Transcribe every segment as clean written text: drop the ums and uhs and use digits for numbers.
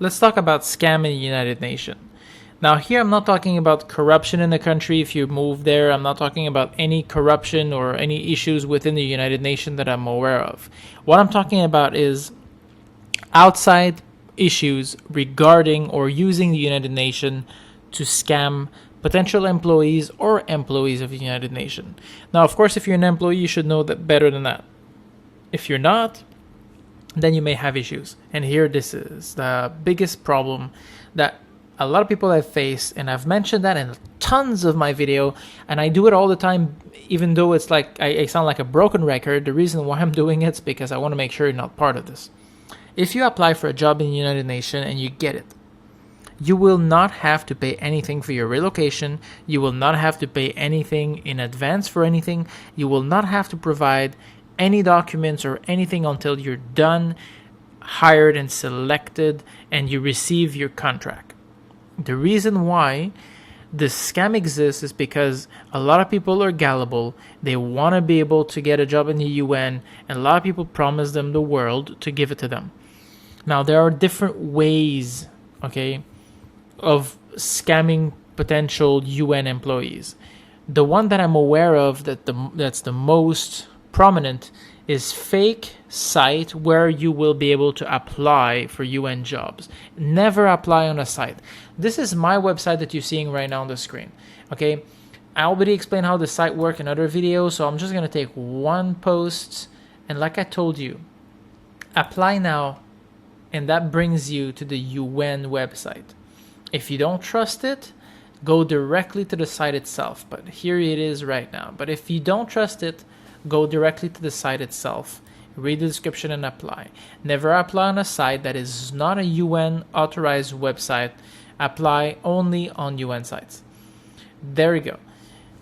let's talk about scam in the United Nations. Now here I'm not talking about corruption in the country if you move there. I'm not talking about any corruption or any issues within the United Nations that I'm aware of. What I'm talking about is outside issues regarding or using the United Nations to scam potential employees or employees of the United Nations. Now, of course, if you're an employee, you should know that better than that. If you're not, then you may have issues. And here this is the biggest problem that a lot of people have faced, and I've mentioned that in tons of my video, and I do it all the time, even though it's like I sound like a broken record. The reason why I'm doing it is because I want to make sure you're not part of this. If you apply for a job in the United Nations and you get it, you will not have to pay anything for your relocation. You will not have to pay anything in advance for anything. You will not have to provide any documents or anything until you're done, hired and selected, and you receive your contract. The reason why this scam exists is because a lot of people are gullible. They want to be able to get a job in the UN, and a lot of people promise them the world to give it to them. Now, there are different ways, okay, of scamming potential UN employees. The one that I'm aware of that's the most prominent is fake site where you will be able to apply for UN jobs. Never apply on a site. This is my website that you're seeing right now on the screen. Okay, I already explained how the site works in other videos, so I'm just going to take one post, and like I told you, apply now, and that brings you to the UN website. If you don't trust it, go directly to the site itself, but here it is right now. But if you don't trust it, go directly to the site itself, read the description and apply. Never apply on a site that is not a UN authorized website. Apply only on UN sites. There we go.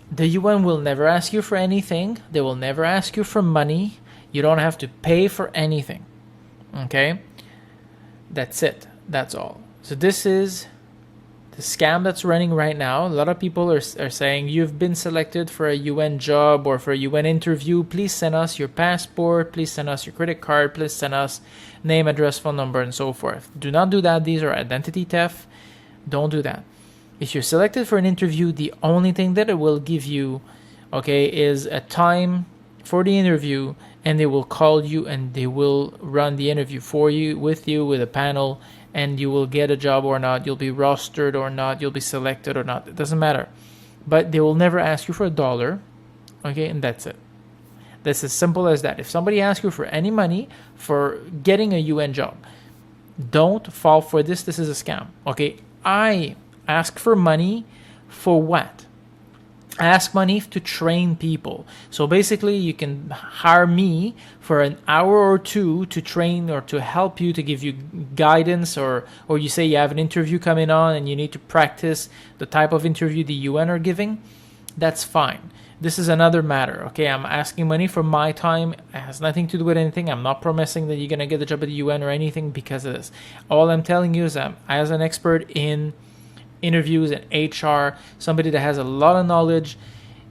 The UN will never ask you for anything. They will never ask you for money. You don't have to pay for anything. Okay? That's it. That's all. So this is the scam that's running right now. A lot of people are saying, you've been selected for a UN job or for a UN interview. Please send us your passport. Please send us your credit card. Please send us name, address, phone number, and so forth. Do not do that. These are identity theft. Don't do that. If you're selected for an interview, the only thing that it will give you, okay, is a time for the interview, and they will call you and they will run the interview for you, with a panel, and you will get a job or not. You'll be rostered or not. You'll be selected or not. It doesn't matter. But they will never ask you for $1, okay, and that's it. That's as simple as that. If somebody asks you for any money for getting a UN job, don't fall for this. This is a scam, okay? I ask for money for what? I ask money to train people. So basically, you can hire me for an hour or two to train or to help you, to give you guidance, or you say you have an interview coming on and you need to practice the type of interview the UN are giving. That's fine. This is another matter, okay? I'm asking money for my time. It has nothing to do with anything. I'm not promising that you're going to get the job at the UN or anything because of this. All I'm telling you is that as an expert in interviews and HR, somebody that has a lot of knowledge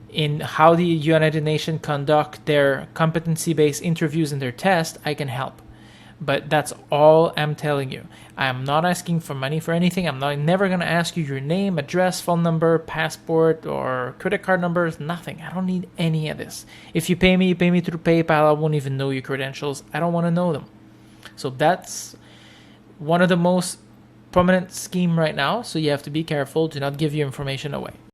in how the United Nations conduct their competency-based interviews and their tests, I can help. But that's all I'm telling you. I'm not asking for money for anything. I'm never going to ask you your name, address, phone number, passport, or credit card numbers. Nothing. I don't need any of this. If you pay me through PayPal. I won't even know your credentials. I don't want to know them. So that's one of the most prominent scheme right now. So you have to be careful. Do not give your information away.